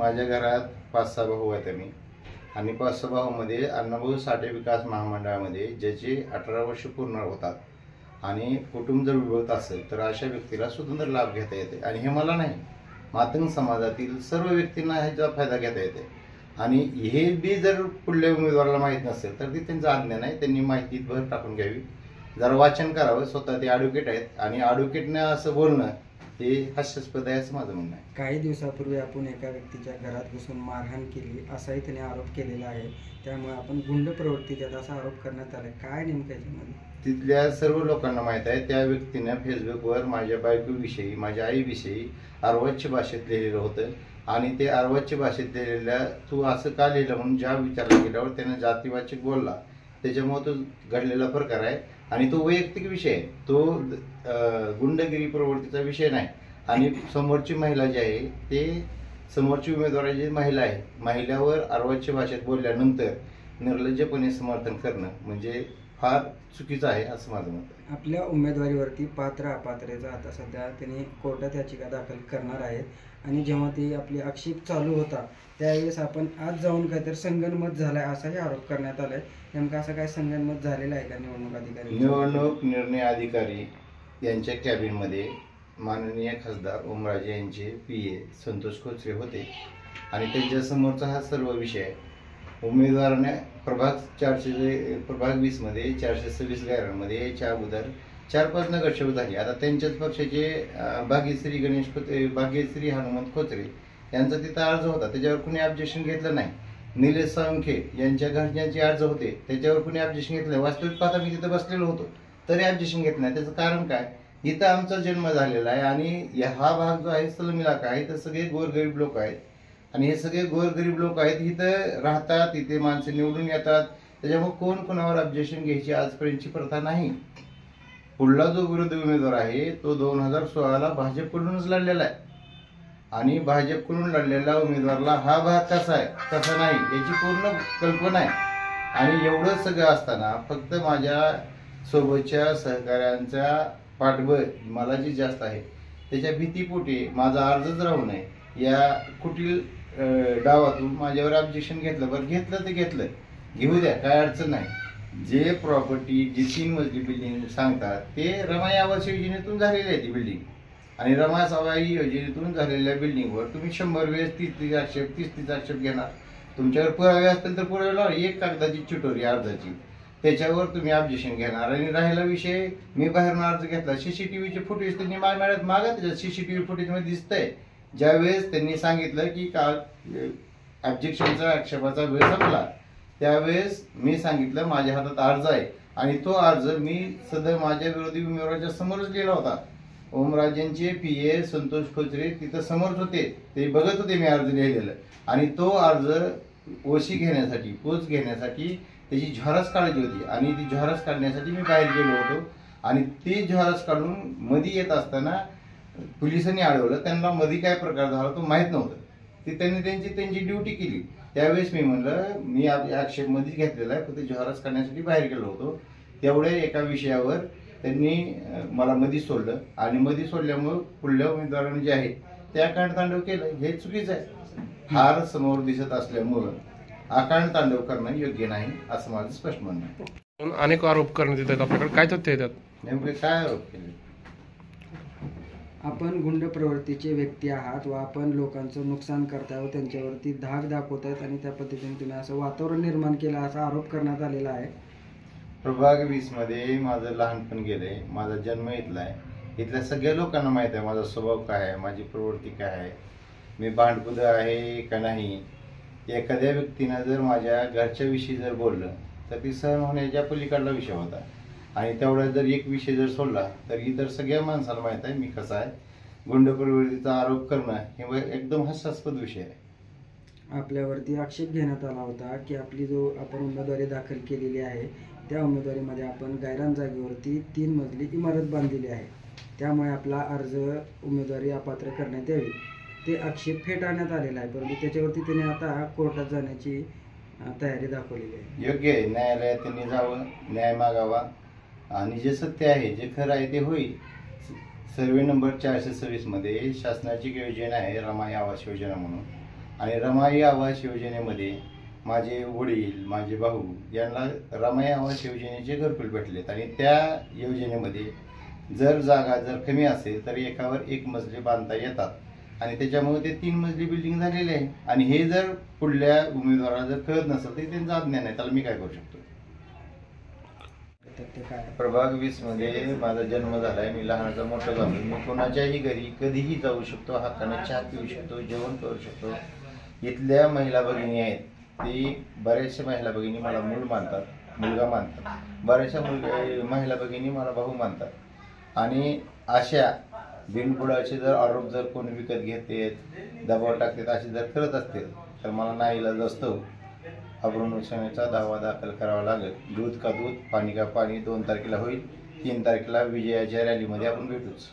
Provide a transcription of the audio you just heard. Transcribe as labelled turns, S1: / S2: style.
S1: माझ्या घरात 5-6 भाऊ आहेत मी आणि 5-6 भाऊमध्ये अण्णाभाऊ साठे विकास महामंडळामध्ये ज्याचे 18 वर्ष पूर्ण होतात आणि कुटुंब जर विभक्त असेल तर अशा व्यक्तीला स्वतंत्र लाभ घेता येते आणि हे मला नाही, मातंग समाजातील सर्व व्यक्तींना ह्याचा फायदा घेता येते. आणि हे बी जर पुढल्या उमेदवाराला माहीत नसेल तर ती त्यांचं अज्ञान आहे, त्यांनी माहितीत भर टाकून घ्यावी, जरा वाचन करावं. स्वतः ते ॲडव्होकेट आहेत आणि ॲडव्होकेटने असं बोलणं हे हास्यास्पद आहे असं माझं म्हणणं आहे.
S2: काही दिवसापूर्वी आपण एका व्यक्तीच्या घरात घुसून मारहाण केली असाही त्याने आरोप केलेला आहे, त्यामुळे आपण गुंड प्रवृत्ती त्यात असा आरोप करण्यात आला. काय नेमकं याच्यामध्ये?
S1: तिथल्या सर्व लोकांना माहीत आहे, त्या व्यक्तीने फेसबुकवर माझ्या बायकोविषयी, माझ्या आईविषयी अर्वाच्य भाषेत लिहिलेलं होतं आणि ते अर्वाच्य भाषेत लिहिलेल्या तू असं का लिहिलं म्हणून ज्या विचारला गेल्यावर त्याने जातीवाचक बोलला, त्याच्यामुळे तो घडलेला प्रकार आहे आणि तो वैयक्तिक विषय आहे, तो गुंडगिरी प्रवृत्तीचा विषय नाही. आणि समोरची महिला जी आहे ते समोरची उमेदवाराची महिला आहे, महिलावर अर्वाच्य भाषेत बोलल्यानंतर निर्लज्जपणे समर्थन करणं म्हणजे फार चुकीचं आहे असं माझं मत आहे.
S2: आपल्या उमेदवारीवरती पात्र अपात्रेचा आता सध्या त्यांनी कोर्टात याचिका दाखल करणार आहेत आणि जेव्हा ती आपली आक्षेप चालू होता त्यावेळेस आपण आज जाऊन काहीतरी संगनमत झालाय असाही आरोप करण्यात आलाय. नेमका असं काय संगनमत झालेलं आहे का निवडणूक अधिकारी?
S1: निवडणूक निर्णय अधिकारी यांच्या कॅबिनमध्ये माननीय खासदार ओमराजे यांचे PA संतोष खोचरे होते आणि त्यांच्यासमोरचा हा सर्व विषय आहे. उमेदवाराने प्रभाग 20 मध्ये 426 गायरांमध्ये याच्या अगोदर 4-5 नगरसेवक झाली. आता त्यांच्याच पक्षाचे भाग्यश्री हनुमंत खोचरे यांचा तिथं अर्ज होता, त्याच्यावर कुणी ऑब्जेक्शन घेतलं नाही. निलेश साळुंखे यांच्या घरच्यांचे अर्ज होते, त्याच्यावर कुणी ऑब्जेक्शन घेतलं नाही. वास्तविक पाहता मी तिथं बसलेलो होतो तरी ऑब्जेक्शन घेतलं नाही. त्याचं कारण काय? इथं आमचा जन्म झालेला आहे आणि हा भाग जो आहे सलम इलाका आहे, तर सगळे गोरगरीब लोक आहेत आणि हे सगळे गोरगरीब लोक आहेत, इथं राहतात, इथे माणसं निवडून येतात, त्याच्यामुळे कोण कोणावर ऑब्जेक्शन घ्यायची आजपर्यंतची प्रथा नाही. पुढला जो विरोधी उमेदवार आहे तो 2016ला भाजपकडूनच लढलेला आहे आणि भाजपकडून लढलेल्या उमेदवाराला हा भाग कसा आहे कसा नाही याची पूर्ण कल्पना आहे. आणि एवढं सगळं असताना फक्त माझ्या सोबतच्या सहकाऱ्यांचा पाठबळ मला जी जास्त आहे त्याच्या भीतीपोटी माझा अर्जच राहू नये या कुटील डावातून माझ्यावर ऑब्जेक्शन घेतलं. बरं घेतलं ते घेतलं, घेऊ द्या, काय अडचण नाही. जे प्रॉपर्टी जी 3 मजली बिल्डिंग सांगतात ते रमाई आवास योजनेतून झालेली आहे ती बिल्डिंग आणि रमाई आवास योजनेतून झालेल्या बिल्डिंगवर तुम्ही 100 वेळेस 30 आक्षेप घेणार. तुमच्यावर पुरावे असतील तर पुरावे एक कागदाची चिटोरी अर्जाची त्याच्यावर तुम्ही ऑब्जेक्शन घेणार. आणि राहिला विषय मी बाहेरून अर्ज घेतला, CCTVचे फुटेज त्यांनी मागा त्याच्यात CCTV फुटेजमध्ये दिसतंय. ज्यावेळेस त्यांनी सांगितलं की का ऑब्जेक्शनचा आक्षेपाचा वेळ संपला त्यावेळेस मी सांगितलं माझ्या हातात अर्ज आहे आणि तो अर्ज मी सध्या माझ्या विरोधी उमेदवाराच्या समोरच लिहिला होता. ओमराजेंचे PA संतोष खोचरे तिथं समोरच होते, ते बघत होते मी अर्ज लिहिलेलं आणि तो अर्ज ओशी घेण्यासाठी पोच घेण्यासाठी त्याची झेरॉक्स काढायची होती आणि ती झेरॉक्स काढण्यासाठी मी बाहेर गेलो होतो आणि ती झेरॉक्स काढून मध्ये येत असताना पोलिसांनी अडवलं. त्यांना मध्ये काय प्रकार झाला तो माहीत नव्हतं, ते त्यांनी त्यांची ड्युटी केली. त्यावेळेस मी म्हणलं मी आक्षेप मध्येच घेतलेला आहे, फक्त झेरॉक्स काढण्यासाठी बाहेर गेलो होतो. तेवढ्या एका विषयावर त्यांनी मला मध्ये सोडलं आणि मध्ये सोडल्यामुळं पुढल्या उमेदवारांनी जे आहे ते आकांड तांडव केलं. हे चुकीचं आहे. हार समोर दिसत असल्यामुळं आकांड तांडव करणं योग्य नाही असं माझं स्पष्ट म्हणणं आहे.
S3: अनेक आरोप करण्यात येतात, आपल्याकडे काय तथ्य येतात?
S1: नेमके काय आरोप केले?
S2: आपण गुंड प्रवृत्तीचे व्यक्ती आहात व आपण लोकांचं नुकसान करताय व त्यांच्यावरती धाक दाखवतायत आणि त्या पद्धतीने तुम्ही असं वातावरण निर्माण केलं असा आरोप करण्यात आलेला आहे.
S1: प्रभाग 20 मध्ये माझं लहानपण गेलंय, माझा जन्म इथला आहे, इथल्या सगळ्या लोकांना माहित आहे माझा स्वभाव काय आहे, माझी प्रवृत्ती काय आहे, मी भांडकुद आहे का नाही. एखाद्या व्यक्तीनं जर माझ्या घरच्या विषयी जर बोललं तर ती सहन होण्याच्या पलीकडला विषय होता आणि तेवढा जर एक विषय जर सोडला तर इतर सगळ्या माणसाला माहीत आहे मी कसा आहे. गुंड प्रवृत्तीचा आरोप करणं हे एकदम हास्यास्पद विषय आहे.
S2: आपल्यावरती आक्षेप घेण्यात आला होता की आपली जो आपण उमेदवारी दाखल केलेली आहे त्या उमेदवारीमध्ये आपण गायरान जागेवरती 3 मजली इमारत बांधलेली आहे, त्यामुळे आपला अर्ज उमेदवारी अपात्र करण्यात यावी. ते आक्षेप फेटाळण्यात आलेला आहे, परंतु त्याच्यावरती त्याने आता कोर्टात जाण्याची तयारी दाखवलेली आहे.
S1: योग्य आहे, न्यायालयात त्यांनी जावं, न्याय मागावा आणि जे सत्य आहे जे खरं आहे ते होईल. सर्वे नंबर 426 मध्ये शासनाची योजना आहे रमाई आवास योजना म्हणून, आणि रमाई आवास योजनेमध्ये माझे वडील माझे भाऊ यांना रमाई आवास योजनेचे घरकुल भेटलेत आणि त्या योजनेमध्ये जर जागा जर कमी असेल तर एकावर एक मजले बांधता येतात आणि त्याच्यामुळे ते 3 मजली बिल्डिंग झालेली आहे. आणि हे जर पुढल्या उमेदवाराला जर कळत नसेल तर त्यांचं अज्ञान आहे, त्याला मी काय करू शकतो.
S2: तर ते काय
S1: प्रभाग 20 मध्ये माझा जन्म झालाय. मी लहानाचा मोठा झालो. मी कोणाच्याही घरी कधीही जाऊ शकतो, हक्काने चहा पिऊ शकतो, जेवण करू शकतो. इथल्या महिला भगिनी आहेत, ती बऱ्याचशा महिला भगिनी मला मूल मानतात, मुलगा मानतात. बऱ्याचशा महिला भगिनी मला भाऊ मानतात. आणि अशा बिनबुडाचे जर आरोप जर कोणी विकत घेते, दबाव टाकतात, असे जर करत असतील तर मला नाईलाज असतो अब्रू नुकसानीचा दावा दाखल करावा लागेल. दूध का दूध, पाणी का पाणी 2 तारखेला होईल. 3 तारखेला विजयाच्या रॅलीमध्ये आपण भेटूच.